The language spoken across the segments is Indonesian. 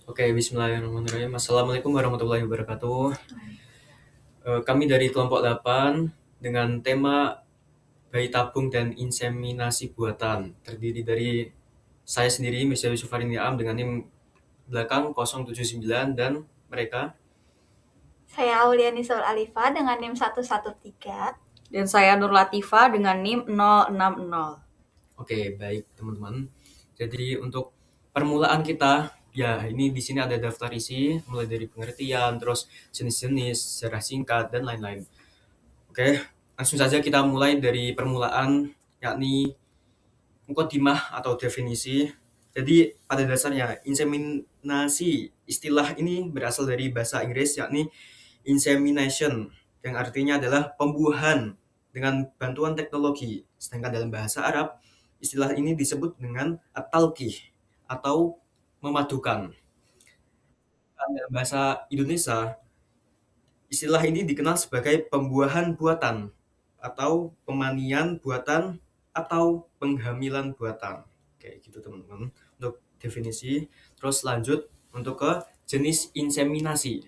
Oke, bismillahirrahmanirrahim. Assalamualaikum warahmatullahi wabarakatuh. Kami dari kelompok 8 dengan tema bayi tabung dan inseminasi buatan. Terdiri dari saya sendiri, Mr. Yusuf Niam dengan NIM belakang 079 dan mereka. Saya Auliani Saul Alifa dengan NIM 113. Dan saya Nur Latifa dengan NIM 060. Oke, baik teman-teman. Jadi untuk permulaan kita, ya ini di sini ada daftar isi, mulai dari pengertian, terus jenis-jenis, sejarah singkat, dan lain-lain. Oke, langsung saja kita mulai dari permulaan, yakni mukaddimah atau definisi. Jadi pada dasarnya inseminasi, istilah ini berasal dari bahasa Inggris yakni insemination, yang artinya adalah pembuahan dengan bantuan teknologi. Sedangkan dalam bahasa Arab, istilah ini disebut dengan at-talqih atau memadukan. Dan dalam bahasa Indonesia, istilah ini dikenal sebagai pembuahan buatan atau pemanian buatan atau penghamilan buatan. Kayak gitu teman-teman untuk definisi. Terus lanjut untuk ke jenis inseminasi.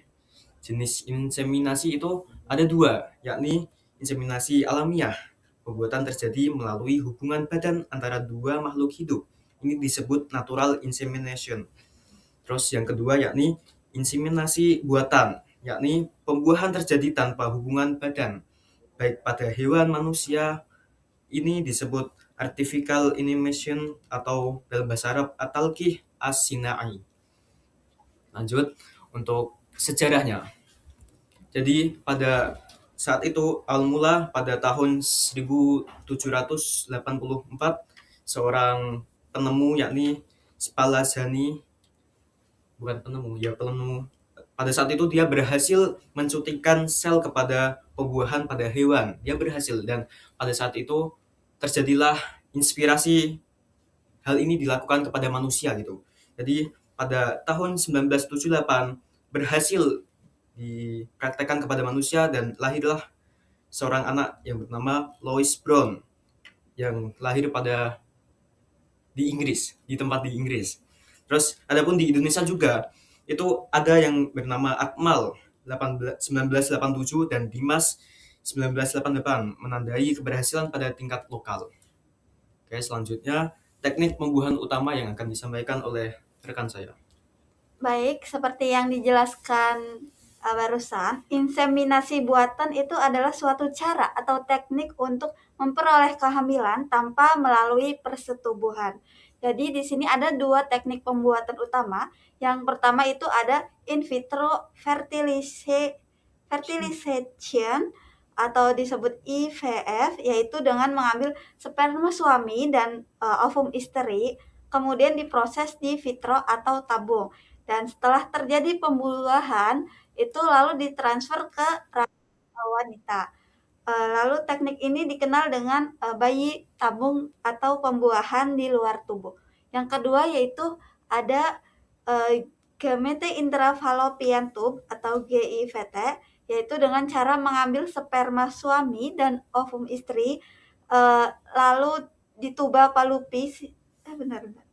Jenis inseminasi itu ada dua, yakni inseminasi alamiah. Pembuatan terjadi melalui hubungan badan antara dua makhluk hidup. Ini disebut natural insemination. Terus yang kedua yakni inseminasi buatan, yakni pembuahan terjadi tanpa hubungan badan, baik pada hewan manusia. Ini disebut artificial insemination atau dalam bahasa Arab at-talqih as-sinai. Lanjut untuk sejarahnya. Jadi pada saat itu awal mula pada tahun 1784 seorang penemu yakni Spallanzani, bukan penemu, ya penemu. Pada saat itu dia berhasil mensuntikkan sel kepada pembuahan pada hewan. Dia berhasil dan pada saat itu terjadilah inspirasi hal ini dilakukan kepada manusia gitu. Jadi pada tahun 1978 berhasil dipraktekkan kepada manusia dan lahirlah seorang anak yang bernama Louis Brown yang lahir pada di Inggris, di tempat di Inggris. Terus adapun di Indonesia juga itu ada yang bernama Akmal 1987 dan Dimas 1988 menandai keberhasilan pada tingkat lokal. Oke, selanjutnya teknik pembuahan utama yang akan disampaikan oleh rekan saya. Baik, seperti yang dijelaskan barusan, inseminasi buatan itu adalah suatu cara atau teknik untuk memperoleh kehamilan tanpa melalui persetubuhan. Jadi di sini ada dua teknik pembuatan utama. Yang pertama itu ada in vitro fertilization atau disebut IVF, yaitu dengan mengambil sperma suami dan ovum istri, kemudian diproses di vitro atau tabung. Dan setelah terjadi pembuahan, itu lalu ditransfer ke rahim wanita. Lalu teknik ini dikenal dengan bayi tabung atau pembuahan di luar tubuh. Yang kedua yaitu ada gamete intrafallopian tube atau GIVT, yaitu dengan cara mengambil sperma suami dan ovum istri, lalu di tuba fallopi. Benar.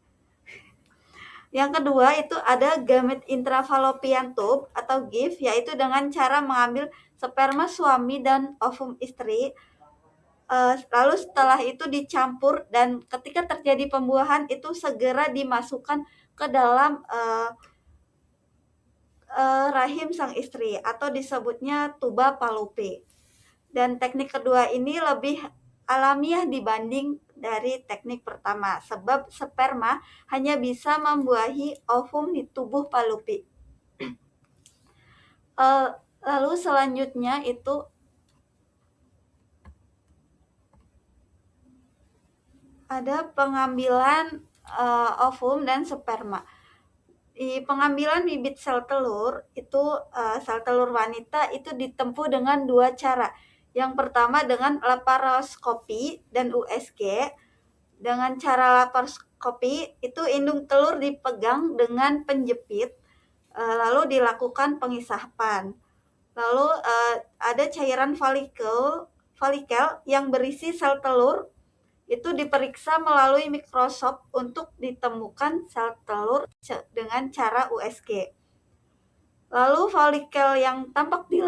Yang kedua itu ada gamete intrafallopian tube atau GIF, yaitu dengan cara mengambil sperma suami dan ovum istri, lalu setelah itu dicampur dan ketika terjadi pembuahan itu segera dimasukkan ke dalam rahim sang istri atau disebutnya tuba fallopi. Dan teknik kedua ini lebih alamiah dibanding dari teknik pertama, sebab sperma hanya bisa membuahi ovum di tubuh fallopi. Lalu selanjutnya itu ada pengambilan ovum dan sperma. Di pengambilan bibit sel telur itu sel telur wanita itu ditempuh dengan dua cara. Yang pertama dengan laparoskopi dan USG. Dengan cara laparoskopi itu indung telur dipegang dengan penjepit, lalu dilakukan pengisapan. Lalu ada cairan folikel yang berisi sel telur itu diperiksa melalui mikroskop untuk ditemukan sel telur dengan cara USG. Lalu folikel yang tampak di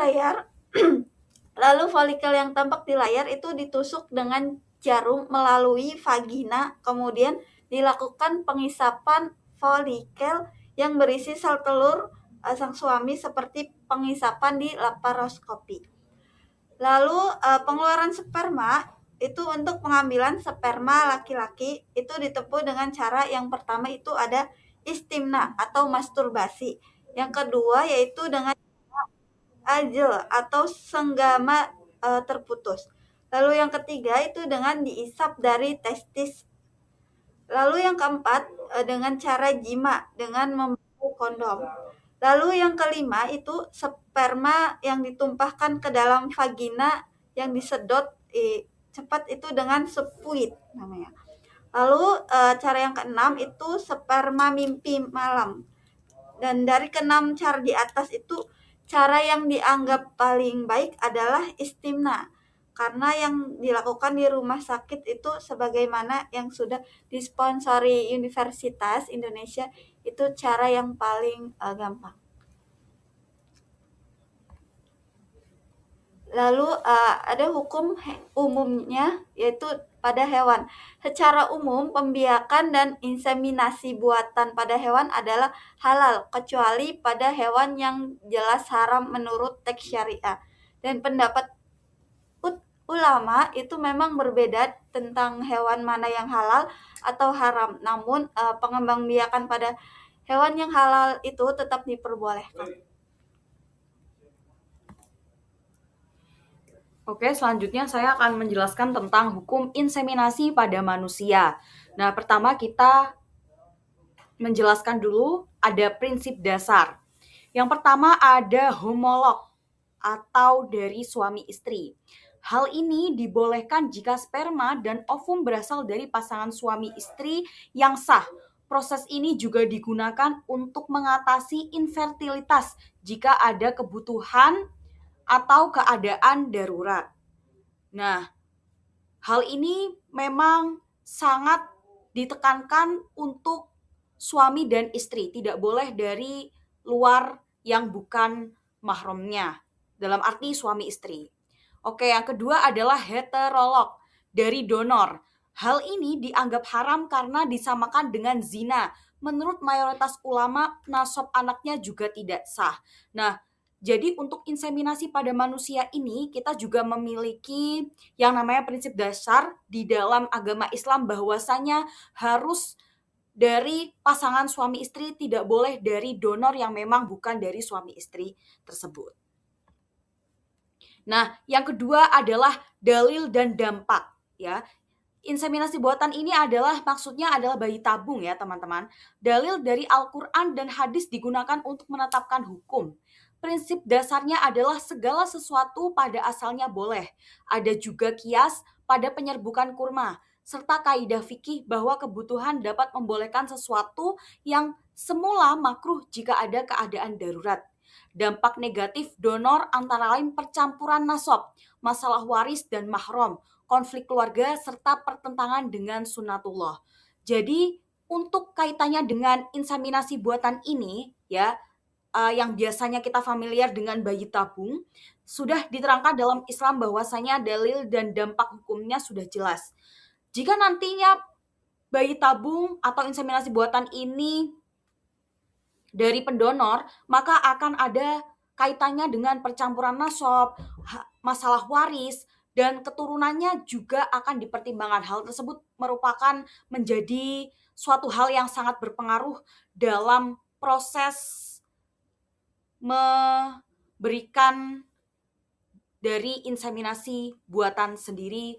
layar itu ditusuk dengan jarum melalui vagina, kemudian dilakukan pengisapan folikel yang berisi sel telur sang suami seperti pengisapan di laparoskopi. Lalu pengeluaran sperma itu untuk pengambilan sperma laki-laki itu ditempuh dengan cara yang pertama itu ada istimna atau masturbasi. Yang kedua yaitu dengan ajel atau senggama terputus. Lalu yang ketiga itu dengan diisap dari testis. Lalu yang keempat dengan cara jima dengan memakai kondom. Lalu yang kelima itu sperma yang ditumpahkan ke dalam vagina yang disedot cepat itu dengan spuit namanya. Lalu cara yang keenam itu sperma mimpi malam. Dan dari keenam cara di atas itu cara yang dianggap paling baik adalah istimna. Karena yang dilakukan di rumah sakit itu sebagaimana yang sudah disponsori Universitas Indonesia itu cara yang paling gampang. Lalu ada hukum umumnya yaitu pada hewan. Secara umum pembiakan dan inseminasi buatan pada hewan adalah halal kecuali pada hewan yang jelas haram menurut teks syariah. Dan pendapat ulama itu memang berbeda tentang hewan mana yang halal atau haram. Namun pengembangbiakan pada hewan yang halal itu tetap diperbolehkan. Oke, selanjutnya saya akan menjelaskan tentang hukum inseminasi pada manusia. Nah, pertama kita menjelaskan dulu ada prinsip dasar. Yang pertama ada homolog atau dari suami istri. Hal ini dibolehkan jika sperma dan ovum berasal dari pasangan suami istri yang sah. Proses ini juga digunakan untuk mengatasi infertilitas jika ada kebutuhan atau keadaan darurat. Nah, hal ini memang sangat ditekankan untuk suami dan istri, tidak boleh dari luar yang bukan mahramnya, dalam arti suami istri. Oke, yang kedua adalah heterolog, dari donor. Hal ini dianggap haram karena disamakan dengan zina. Menurut mayoritas ulama, nasab anaknya juga tidak sah. Nah, jadi untuk inseminasi pada manusia ini kita juga memiliki yang namanya prinsip dasar di dalam agama Islam bahwasanya harus dari pasangan suami istri, tidak boleh dari donor yang memang bukan dari suami istri tersebut. Nah, yang kedua adalah dalil dan dampak ya. Inseminasi buatan ini maksudnya adalah bayi tabung ya teman-teman. Dalil dari Al-Quran dan hadis digunakan untuk menetapkan hukum. Prinsip dasarnya adalah segala sesuatu pada asalnya boleh. Ada juga kias pada penyerbukan kurma, serta kaidah fikih bahwa kebutuhan dapat membolehkan sesuatu yang semula makruh jika ada keadaan darurat. Dampak negatif donor antara lain percampuran nasab, masalah waris dan mahram, konflik keluarga, serta pertentangan dengan sunatullah. Jadi untuk kaitannya dengan inseminasi buatan ini ya, yang biasanya kita familiar dengan bayi tabung, sudah diterangkan dalam Islam bahwasanya dalil dan dampak hukumnya sudah jelas. Jika nantinya bayi tabung atau inseminasi buatan ini dari pendonor, maka akan ada kaitannya dengan percampuran nasab, masalah waris, dan keturunannya juga akan dipertimbangkan. Hal tersebut merupakan menjadi suatu hal yang sangat berpengaruh dalam proses memberikan dari inseminasi buatan sendiri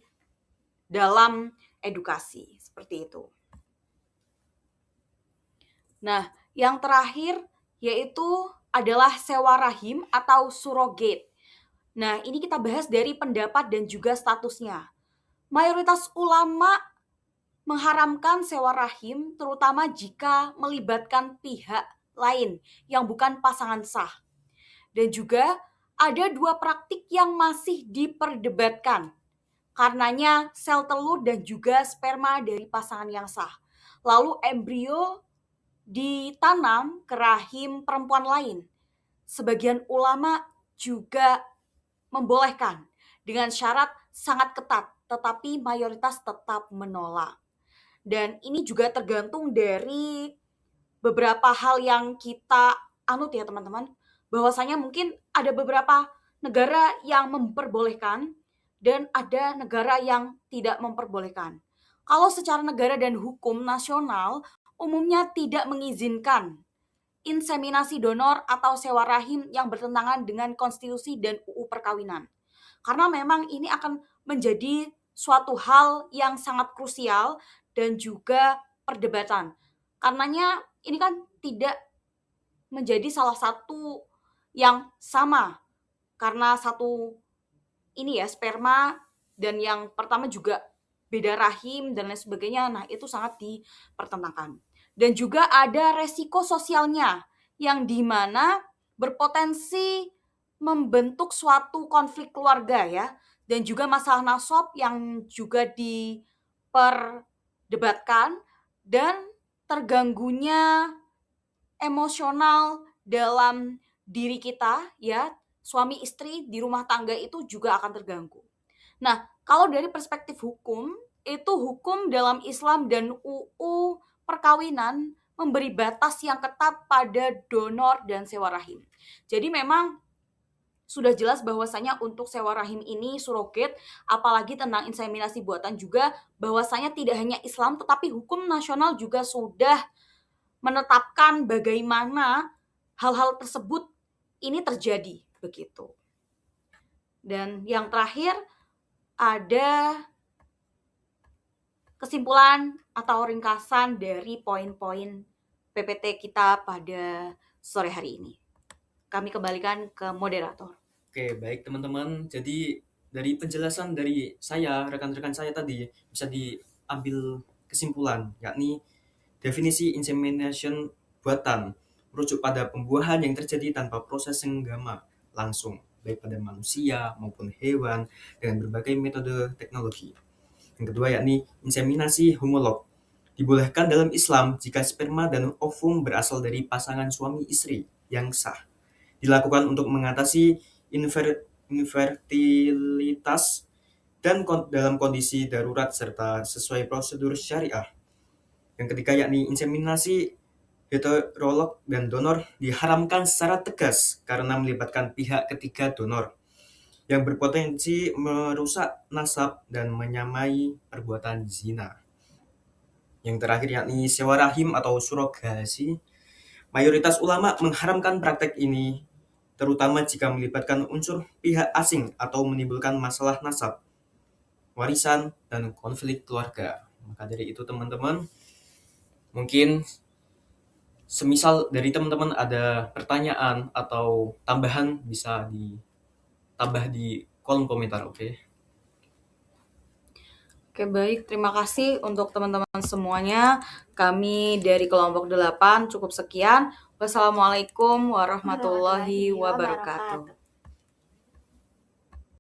dalam edukasi, seperti itu. Nah, yang terakhir yaitu adalah sewa rahim atau surrogate. Nah, ini kita bahas dari pendapat dan juga statusnya. Mayoritas ulama mengharamkan sewa rahim terutama jika melibatkan pihak lain yang bukan pasangan sah. Dan juga ada dua praktik yang masih diperdebatkan. karenanya sel telur dan juga sperma dari pasangan yang sah. Lalu embrio ditanam ke rahim perempuan lain. Sebagian ulama juga membolehkan dengan syarat sangat ketat, tetapi mayoritas tetap menolak. Dan ini juga tergantung dari beberapa hal yang kita anut ya teman-teman, bahwasanya mungkin ada beberapa negara yang memperbolehkan dan ada negara yang tidak memperbolehkan. Kalau secara negara dan hukum nasional umumnya tidak mengizinkan inseminasi donor atau sewa rahim yang bertentangan dengan konstitusi dan UU perkawinan. Karena memang ini akan menjadi suatu hal yang sangat krusial dan juga perdebatan. Karenanya ini kan tidak menjadi salah satu yang sama, karena satu ini ya sperma dan yang pertama juga beda rahim dan lain sebagainya. Nah, itu sangat dipertentangkan. Dan juga ada resiko sosialnya yang dimana berpotensi membentuk suatu konflik keluarga ya, dan juga masalah nasab yang juga diperdebatkan, dan terganggunya emosional dalam diri kita ya, suami istri di rumah tangga itu juga akan terganggu. Nah, kalau dari perspektif hukum, itu hukum dalam Islam dan UU perkawinan memberi batas yang ketat pada donor dan sewa rahim. Jadi memang sudah jelas bahwasanya untuk sewa rahim ini surrogate, apalagi tentang inseminasi buatan juga, bahwasanya tidak hanya Islam tetapi hukum nasional juga sudah menetapkan bagaimana hal-hal tersebut ini terjadi begitu. Dan yang terakhir ada kesimpulan atau ringkasan dari poin-poin PPT kita pada sore hari ini. Kami kembalikan ke moderator. Oke, baik teman-teman. Jadi dari penjelasan dari saya, rekan-rekan saya tadi bisa diambil kesimpulan, yakni definisi insemination buatan merujuk pada pembuahan yang terjadi tanpa proses senggama langsung, baik pada manusia maupun hewan dengan berbagai metode teknologi. Yang kedua yakni inseminasi homolog. Dibolehkan dalam Islam jika sperma dan ovum berasal dari pasangan suami istri yang sah. Dilakukan untuk mengatasi infertilitas dan dalam kondisi darurat serta sesuai prosedur syariah. Yang ketiga yakni inseminasi heterolog dan donor diharamkan secara tegas karena melibatkan pihak ketiga donor yang berpotensi merusak nasab dan menyamai perbuatan zina. Yang terakhir yakni sewa rahim atau surogasi. Mayoritas ulama mengharamkan praktek ini, terutama jika melibatkan unsur pihak asing atau menimbulkan masalah nasab, warisan, dan konflik keluarga. Maka dari itu teman-teman, mungkin semisal dari teman-teman ada pertanyaan atau tambahan bisa ditambah di kolom komentar, oke? Oke, baik. Terima kasih untuk teman-teman semuanya. Kami dari kelompok 8 cukup sekian. Wassalamualaikum warahmatullahi wabarakatuh.